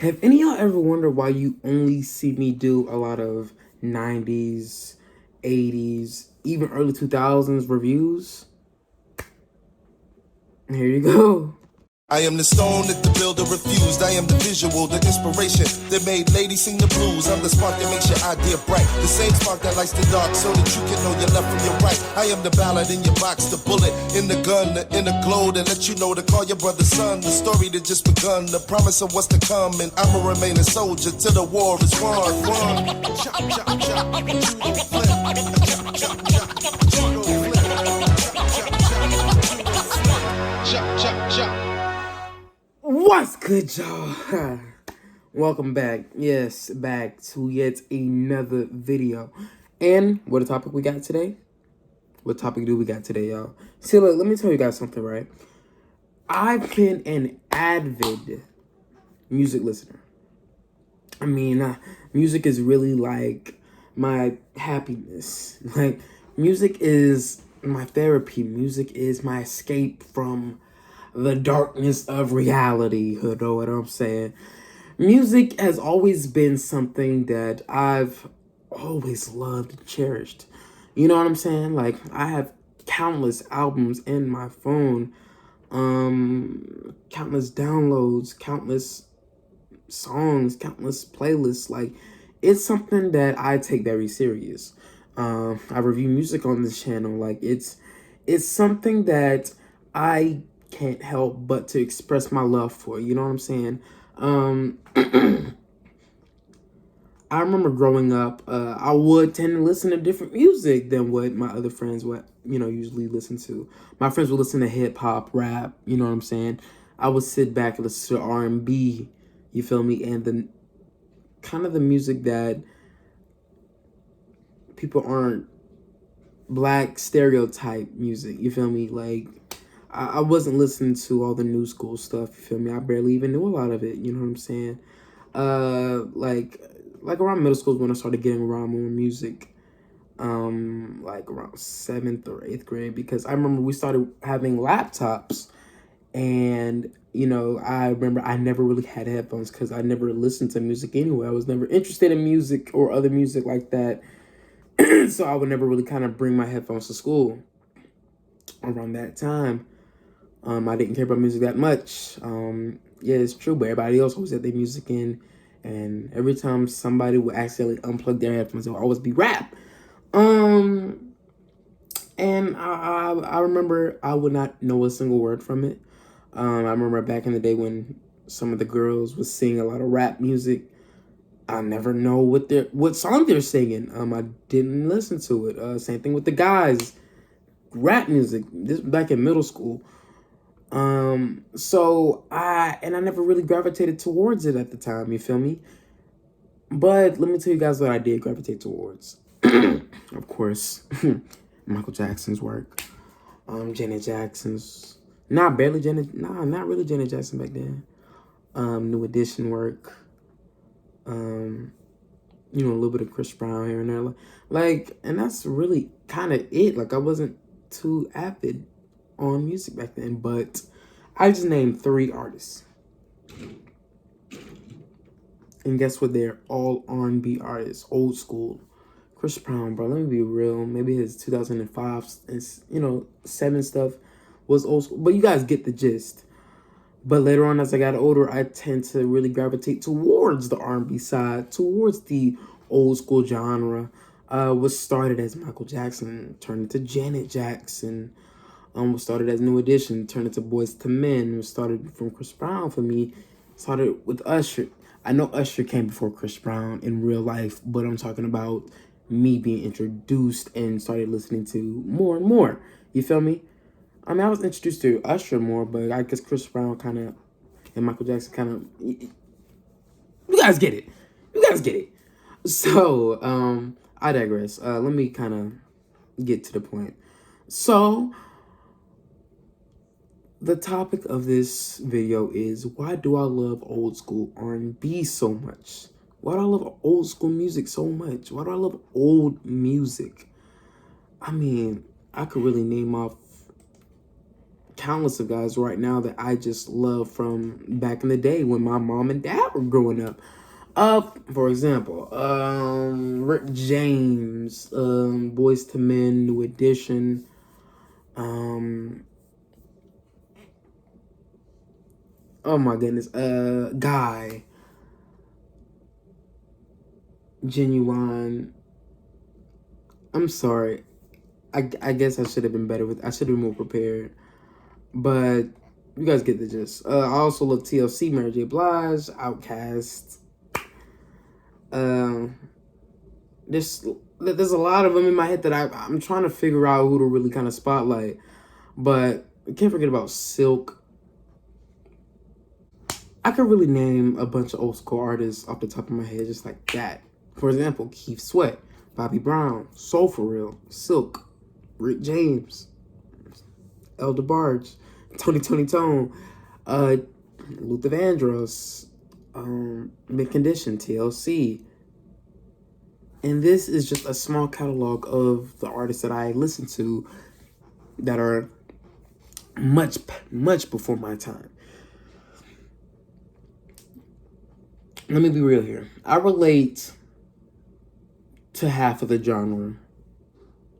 Have any of y'all ever wondered why you only see me do a lot of 90s, 80s, even early 2000s reviews? Here you go. I am the stone that the builder refused. I am the visual, the inspiration that made ladies sing the blues. I'm the spark that makes your idea bright. The same spark that lights the dark so that you can know your left from your right. I am the ballad in your box, the bullet in the gun, the inner glow that let you know to call your brother son. The story that just begun, the promise of what's to come. And I'ma remain a soldier till the war is won. Chop, chop, chop, judo flip. Chop, chop, chop, judo flip. Chop, chop, chop. What's good, y'all? Welcome back. Yes, back to yet another video. And what a topic we got today? What topic do we got today, y'all? See, look, let me tell you guys something, right? I've been an avid music listener. I mean, music is really like my happiness. Like, music is my therapy. Music is my escape from the darkness of reality. You know what I'm saying? Music has always been something that I've always loved and cherished. You know what I'm saying? Like, I have countless albums in my phone, countless downloads, countless songs, countless playlists. Like, it's something that I take very serious. I review music on this channel. Like, it's something that I can't help but to express my love for. You know what I'm saying? I remember growing up, I would tend to listen to different music than what my other friends would, usually listen to. My friends would listen to hip hop, rap. You know what I'm saying? I would sit back and listen to R&B. You feel me? And the kind of the music that people aren't black stereotype music. You feel me? Like, I wasn't listening to all the new school stuff. You feel me? I barely even knew a lot of it. You know what I'm saying? Like around middle school is when I started getting around more music. Like around 7th or 8th grade, because I remember we started having laptops, and I remember I never really had headphones because I never listened to music anyway. I was never interested in music or other music like that. So I would never really kind of bring my headphones to school. Around that time, I didn't care about music that much. Yeah, it's true, but everybody else always had their music in, and every time somebody would accidentally unplug their headphones, it would always be rap. And I remember I would not know a single word from it. I remember back in the day when some of the girls was singing a lot of rap music. I never know what song they're singing. I didn't listen to it. Same thing with the guys. Rap music. This back in middle school. So I never really gravitated towards it at the time. You feel me? But let me tell you guys what I did gravitate towards. Of course, Michael Jackson's work. Janet Jackson's. Not really Janet Jackson back then. New Edition work. A little bit of Chris Brown here and there. Like, and that's really kind of it. Like, I wasn't too avid on music back then, but I just named 3 artists. And guess what? They're all R&B artists, old school. Chris Brown, bro, let me be real. Maybe his 2005 and 7 stuff was old school, but you guys get the gist. But later on, as I got older, I tend to really gravitate towards the R&B side, towards the old school genre. What started as Michael Jackson turned into Janet Jackson. What started as New Edition turned into Boyz II Men. What started from Chris Brown for me started with Usher. I know Usher came before Chris Brown in real life, but I'm talking about me being introduced and started listening to more and more. You feel me? I mean, I was introduced to Usher more, but I guess Chris Brown kind of, and Michael Jackson kind of, you guys get it. You guys get it. So, I digress. Let me kind of get to the point. So, the topic of this video is, why do I love old school R&B so much? Why do I love old school music so much? Why do I love old music? I mean, I could really name off countless of guys right now that I just love from back in the day when my mom and dad were growing up. For example, Rick James, Boys to Men, New Edition, oh my goodness, Guy, Genuine. I'm sorry. I guess I should have been better with. I should have been more prepared. But you guys get the gist. I also love TLC, Mary J. Blige, Outkast. There's a lot of them in my head that I'm trying to figure out who to really kind of spotlight. But I can't forget about Silk. I could really name a bunch of old school artists off the top of my head just like that. For example, Keith Sweat, Bobby Brown, Soul For Real, Silk, Rick James, El DeBarge, Tony Tone, Luther Vandross, Mid Condition, TLC. And this is just a small catalog of the artists that I listen to that are much, much before my time. Let me be real here. I relate to half of the genre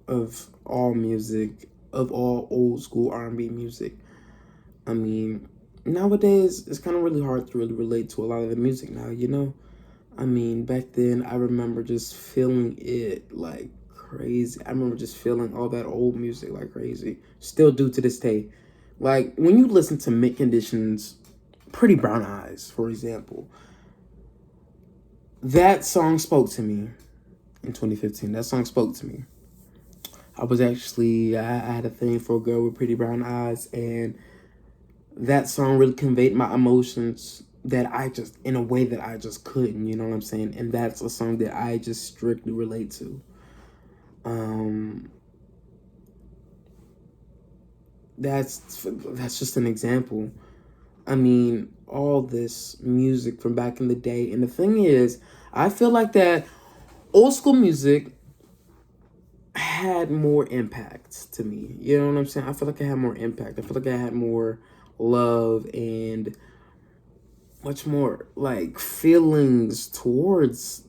of all music, of all old school R&B music. I mean, nowadays, it's kind of really hard to really relate to a lot of the music now, you know? I mean, back then, I remember just feeling it like crazy. I remember just feeling all that old music like crazy. Still do to this day. Like, when you listen to Mid Condition's Pretty Brown Eyes, for example, that song spoke to me in 2015. That song spoke to me. I had a thing for a girl with pretty brown eyes, and that song really conveyed my emotions that in a way that I just couldn't, you know what I'm saying? And that's a song that I just strictly relate to. That's just an example. I mean, all this music from back in the day. And the thing is, I feel like that old school music had more impact to me. You know what I'm saying? I feel like I had more impact. I feel like I had more love and much more like feelings towards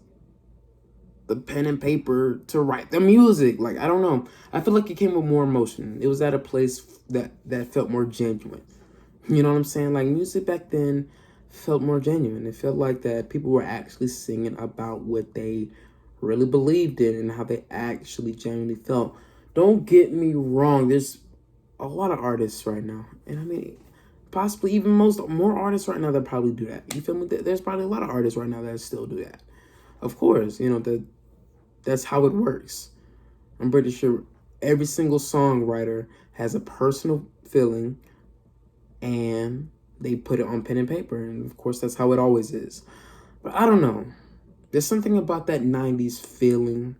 the pen and paper to write the music. Like, I don't know. I feel like it came with more emotion. It was at a place that felt more genuine. You know what I'm saying? Like, music back then felt more genuine. It felt like that people were actually singing about what they really believed in and how they actually genuinely felt. Don't get me wrong. There's a lot of artists right now. And I mean, possibly even more artists right now that probably do that. You feel me? There's probably a lot of artists right now that still do that. Of course, you know, that's how it works. I'm pretty sure every single songwriter has a personal feeling and they put it on pen and paper. And of course, that's how it always is. But I don't know. There's something about that 90s feeling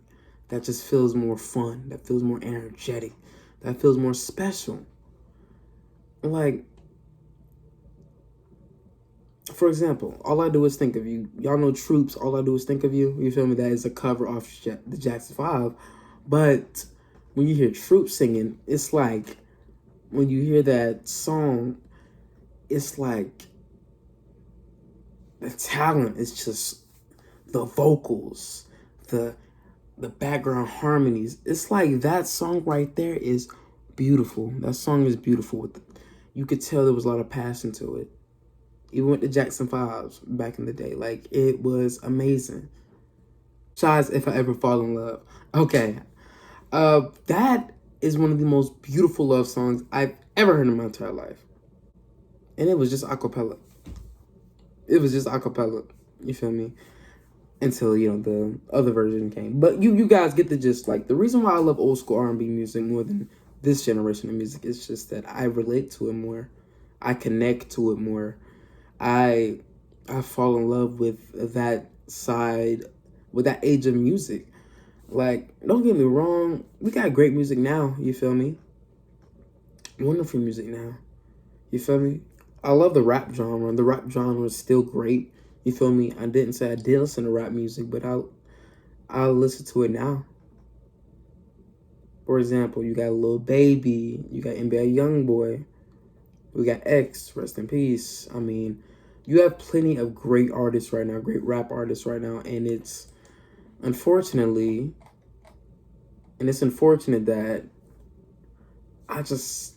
that just feels more fun, that feels more energetic, that feels more special. Like, for example, All I Do Is Think of You. Y'all know Troops, All I Do Is Think of You. You feel me? That is a cover off the Jackson 5. But when you hear Troops singing, it's like, when you hear that song, it's like the talent is just the vocals, the background harmonies. It's like that song right there is beautiful. That song is beautiful. You could tell there was a lot of passion to it. Even with the Jackson 5s back in the day. Like, it was amazing. Besides If I Ever Fall in Love. Okay. That is one of the most beautiful love songs I've ever heard in my entire life. And it was just a cappella. It was just a cappella. You feel me? Until, you know, the other version came. But you guys get the gist. Like, the reason why I love old school R&B music more than this generation of music is just that I relate to it more. I connect to it more. I fall in love with that side, with that age of music. Like, don't get me wrong, we got great music now, you feel me? Wonderful music now, you feel me? I love the rap genre. The rap genre is still great, you feel me? I didn't say I did listen to rap music, but I'll listen to it now. For example, you got Lil Baby, you got NBA YoungBoy, We got X, rest in peace. I mean, you have plenty of great artists right now, great rap artists right now, and it's unfortunately, and it's unfortunate that I just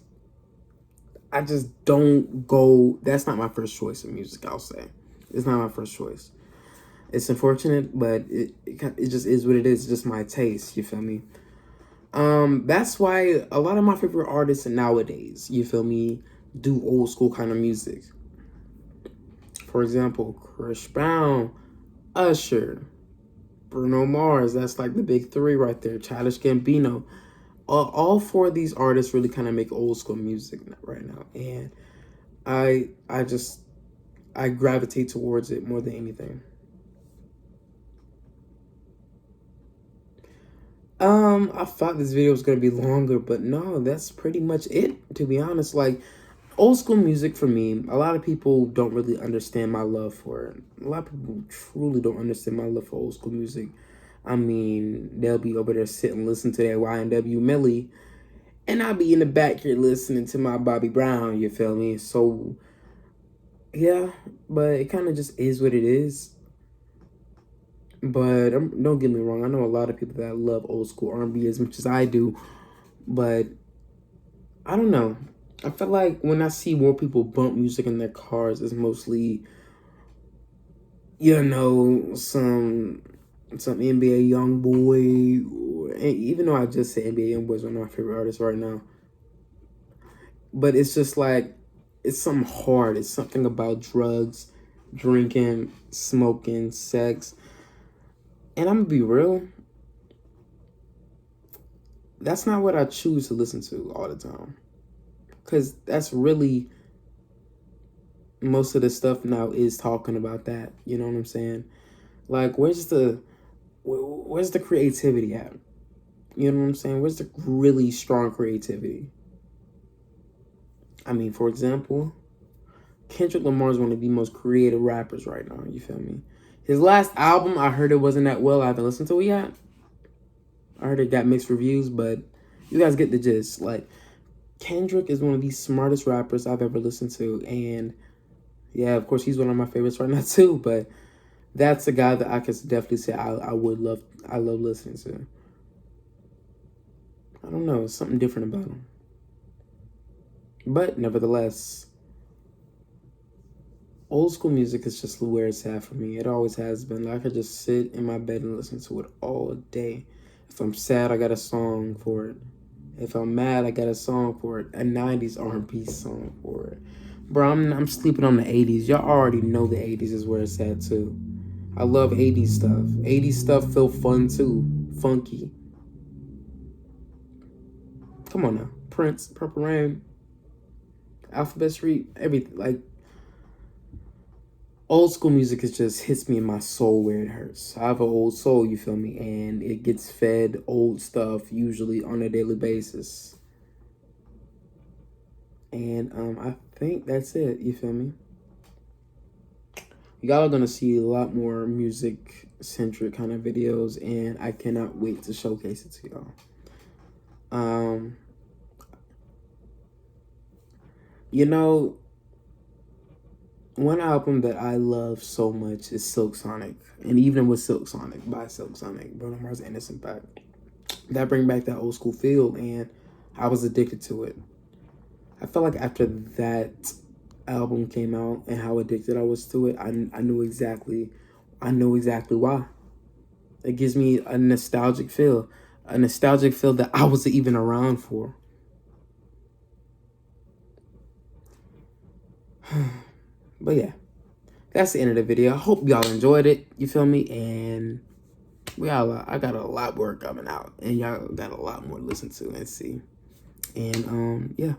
don't go. That's not my first choice of music. I'll say it's not my first choice. It's unfortunate, but it just is what it is. It's just my taste. You feel me? That's why a lot of my favorite artists nowadays, you feel me, do old school kind of music. For example, Chris Brown, Usher, Bruno Mars. That's like the big three right there. Childish Gambino. All four of these artists really kind of make old school music right now, and I gravitate towards it more than anything. I thought this video was gonna be longer, but no, that's pretty much it, to be honest. Like, old school music for me, a lot of people don't really understand my love for it. A lot of people truly don't understand my love for old school music. I mean, they'll be over there sitting listening to that YNW Millie, and I'll be in the back here listening to my Bobby Brown, you feel me? So, yeah, but it kind of just is what it is. But don't get me wrong, I know a lot of people that love old school R&B as much as I do, but I don't know. I feel like when I see more people bump music in their cars, it's mostly, you know, some NBA YoungBoy, or, even though I just said NBA YoungBoy is one of my favorite artists right now, but it's just like, it's something hard. It's something about drugs, drinking, smoking, sex. And I'm gonna be real, that's not what I choose to listen to all the time. Because that's really, most of the stuff now is talking about that. You know what I'm saying? Like, where's the creativity at? You know what I'm saying? Where's the really strong creativity? I mean, for example, Kendrick Lamar is one of the most creative rappers right now. You feel me? His last album, I heard it wasn't that well. I haven't listened to it yet. I heard it got mixed reviews, but you guys get the gist. Like, Kendrick is one of the smartest rappers I've ever listened to. And, yeah, of course, he's one of my favorites right now, too. But that's a guy that I can definitely say I love listening to. I don't know. Something different about him. But, nevertheless, old school music is just where it's at for me. It always has been. Like, I could just sit in my bed and listen to it all day. If I'm sad, I got a song for it. If I'm mad, I got a song for it. A 90s R&B song for it. Bro, I'm sleeping on the 80s. Y'all already know the 80s is where it's at, too. I love 80s stuff. 80s stuff feel fun, too. Funky. Come on now. Prince, Purple Rain, Alphabet Street, everything. Like, old school music just hits me in my soul where it hurts. I have an old soul, you feel me? And it gets fed old stuff usually on a daily basis. And I think that's it, you feel me? Y'all are going to see a lot more music-centric kind of videos, and I cannot wait to showcase it to y'all. You know, one album that I love so much is Silk Sonic. And even with Silk Sonic, by Silk Sonic, Bruno Mars, Innocent Pack, that bring back that old school feel, and I was addicted to it. I felt like after that album came out and how addicted I was to it, I know exactly why. It gives me a nostalgic feel that I wasn't even around for. But yeah, that's the end of the video. I hope y'all enjoyed it. You feel me? And I got a lot more coming out, and y'all got a lot more to listen to and see. And yeah.